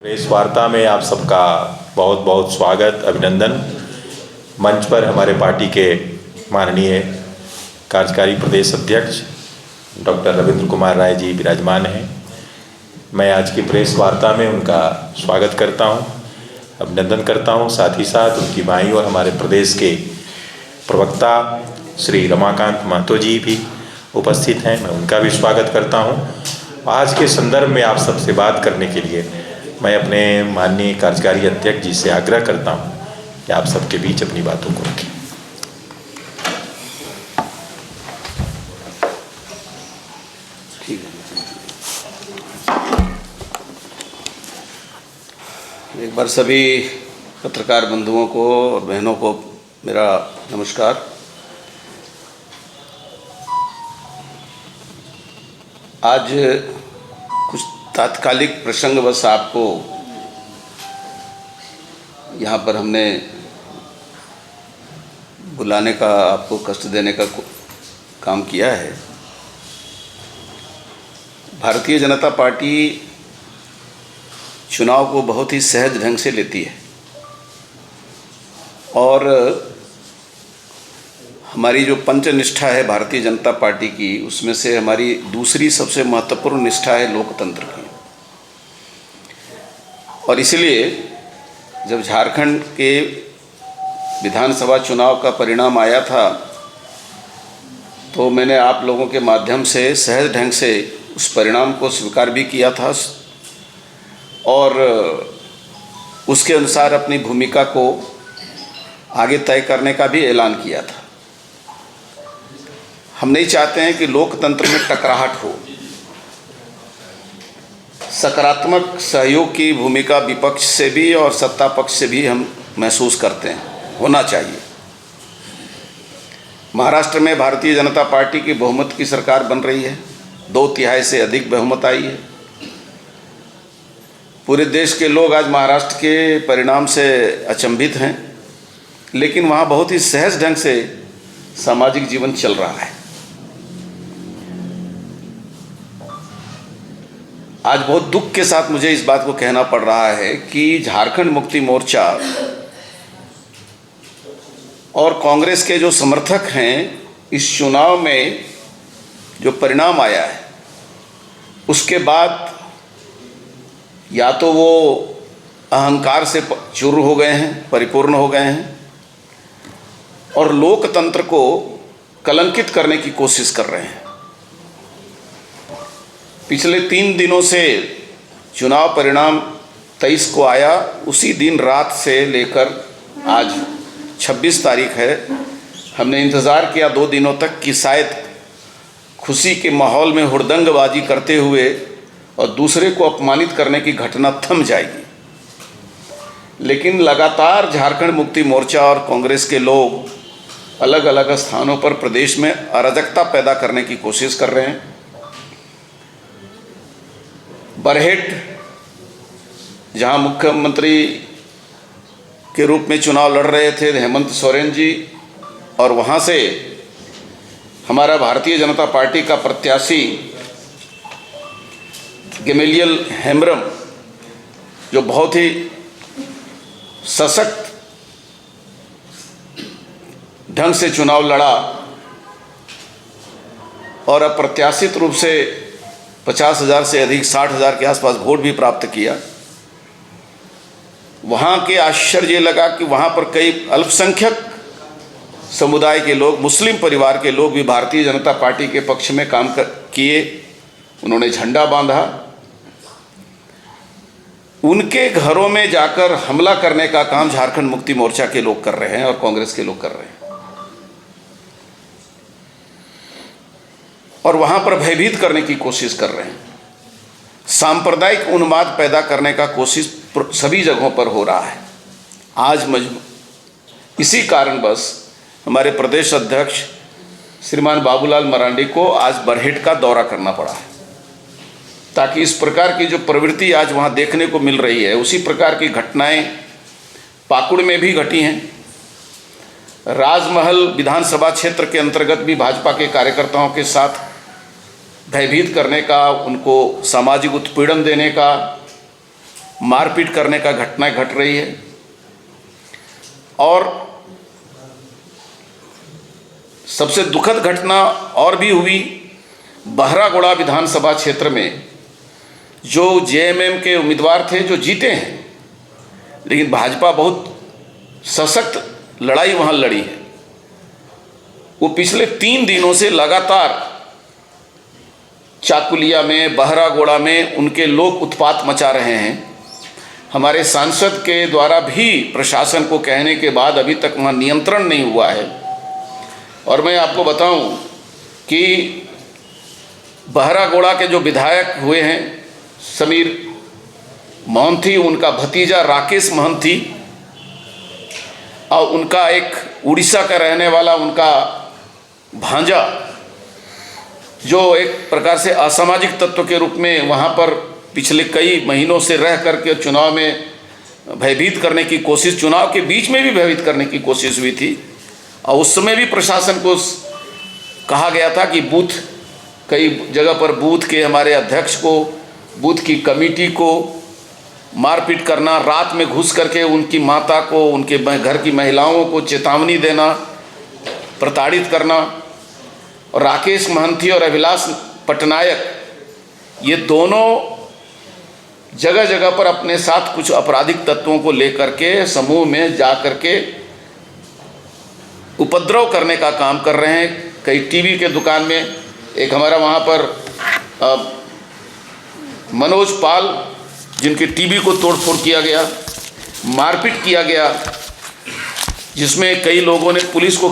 Press वार्ता में आप सबका बहुत बहुत स्वागत, अभिनंदन। मंच पर हमारे पार्टी के माननीय कार्यकारी प्रदेश अध्यक्ष डॉक्टर रविंद्र कुमार राय जी विराजमान हैं। मैं आज की प्रेस वार्ता में उनका स्वागत करता हूं, अभिनंदन करता हूं। साथ ही साथ उनकी बाईं ओर हमारे प्रदेश के प्रवक्ता श्री रमाकांत महतो जी भी उपस्थित हैं, मैं उनका भी स्वागत करता हूं। आज के संदर्भ में आप सबसे बात करने के लिए मैं अपने माननीय कार्यकारी अध्यक्ष जी से आग्रह करता हूं कि आप सबके बीच अपनी बातों को रखें। एक बार सभी पत्रकार बंधुओं को और बहनों को मेरा नमस्कार। आज कुछ तात्कालिक प्रसंगवश आपको यहाँ पर हमने बुलाने का, आपको कष्ट देने का काम किया है। भारतीय जनता पार्टी चुनाव को बहुत ही सहज ढंग से लेती है और हमारी जो पंचनिष्ठा है भारतीय जनता पार्टी की, उसमें से हमारी दूसरी सबसे महत्वपूर्ण निष्ठा है लोकतंत्र की। और इसलिए जब झारखंड के विधानसभा चुनाव का परिणाम आया था तो मैंने आप लोगों के माध्यम से सहज ढंग से उस परिणाम को स्वीकार भी किया था और उसके अनुसार अपनी भूमिका को आगे तय करने का भी ऐलान किया था। हम नहीं चाहते हैं कि लोकतंत्र में टकराहट हो। सकारात्मक सहयोग की भूमिका विपक्ष से भी और सत्ता पक्ष से भी हम महसूस करते हैं, होना चाहिए। महाराष्ट्र में भारतीय जनता पार्टी की बहुमत की सरकार बन रही है, 2/3 से अधिक बहुमत आई है। पूरे देश के लोग आज महाराष्ट्र के परिणाम से अचंभित हैं, लेकिन वहाँ बहुत ही सहज ढंग से सामाजिक जीवन चल रहा है। आज बहुत दुख के साथ मुझे इस बात को कहना पड़ रहा है कि झारखंड मुक्ति मोर्चा और कांग्रेस के जो समर्थक हैं, इस चुनाव में जो परिणाम आया है उसके बाद या तो वो अहंकार से चूर हो गए हैं, परिपूर्ण हो गए हैं और लोकतंत्र को कलंकित करने की कोशिश कर रहे हैं। पिछले 3 दिनों से चुनाव परिणाम 23 को आया, उसी दिन रात से लेकर आज 26 तारीख है, हमने इंतज़ार किया 2 दिनों तक कि शायद खुशी के माहौल में हुड़दंगबाजी करते हुए और दूसरे को अपमानित करने की घटना थम जाएगी। लेकिन लगातार झारखंड मुक्ति मोर्चा और कांग्रेस के लोग अलग अलग स्थानों पर प्रदेश में अराजकता पैदा करने की कोशिश कर रहे हैं। बरहेट, जहां मुख्यमंत्री के रूप में चुनाव लड़ रहे थे हेमंत सोरेन जी, और वहां से हमारा भारतीय जनता पार्टी का प्रत्याशी गेमेलियल हेम्ब्रम, जो बहुत ही सशक्त ढंग से चुनाव लड़ा और अप्रत्याशित रूप से 50,000 से अधिक 60,000 के आसपास वोट भी प्राप्त किया। वहाँ के आश्चर्य लगा कि वहाँ पर कई अल्पसंख्यक समुदाय के लोग, मुस्लिम परिवार के लोग भी भारतीय जनता पार्टी के पक्ष में काम किए। उन्होंने झंडा बांधा। उनके घरों में जाकर हमला करने का काम झारखंड मुक्ति मोर्चा के लोग कर रहे हैं और कांग्रेस के लोग कर रहे हैं और वहाँ पर भयभीत करने की कोशिश कर रहे हैं। सांप्रदायिक उन्माद पैदा करने का कोशिश सभी जगहों पर हो रहा है। आज इसी कारणवश हमारे प्रदेश अध्यक्ष श्रीमान बाबूलाल मरांडी को आज बरहेट का दौरा करना पड़ा है, ताकि इस प्रकार की जो प्रवृत्ति आज वहाँ देखने को मिल रही है, उसी प्रकार की घटनाएं पाकुड़ में भी घटी हैं। राजमहल विधानसभा क्षेत्र के अंतर्गत भी भाजपा के कार्यकर्ताओं के साथ भयभीत करने का, उनको सामाजिक उत्पीड़न देने का मारपीट करने का घटना घट रही है। और सबसे दुखद घटना और भी हुई बहरागोड़ा विधानसभा क्षेत्र में, जो जेएमएम के उम्मीदवार थे जो जीते हैं, लेकिन भाजपा बहुत सशक्त लड़ाई वहाँ लड़ी है। वो पिछले 3 दिनों से लगातार चाकुलिया में, बहरागोड़ा में उनके लोग उत्पात मचा रहे हैं। हमारे सांसद के द्वारा भी प्रशासन को कहने के बाद अभी तक वहाँ नियंत्रण नहीं हुआ है। और मैं आपको बताऊं कि बहरागोड़ा के जो विधायक हुए हैं समीर मोहंती, उनका भतीजा राकेश मोहंती और उनका एक उड़ीसा का रहने वाला उनका भांजा, जो एक प्रकार से असामाजिक तत्व के रूप में वहाँ पर पिछले कई महीनों से रह करके चुनाव में भयभीत करने की कोशिश, चुनाव के बीच में भी भयभीत करने की कोशिश हुई थी। और उस समय भी प्रशासन को कहा गया था कि बूथ, कई जगह पर बूथ के हमारे अध्यक्ष को, बूथ की कमेटी को मारपीट करना, रात में घुस करके उनकी माता को, उनके घर की महिलाओं को चेतावनी देना, प्रताड़ित करना। और राकेश महंती और अभिलाष पटनायक, ये दोनों जगह जगह पर अपने साथ कुछ आपराधिक तत्वों को लेकर के समूह में जा करके उपद्रव करने का काम कर रहे हैं। कई टीवी के दुकान में, एक हमारा वहाँ पर मनोज पाल, जिनके टीवी को तोड़फोड़ किया गया, मारपीट किया गया, जिसमें कई लोगों ने पुलिस को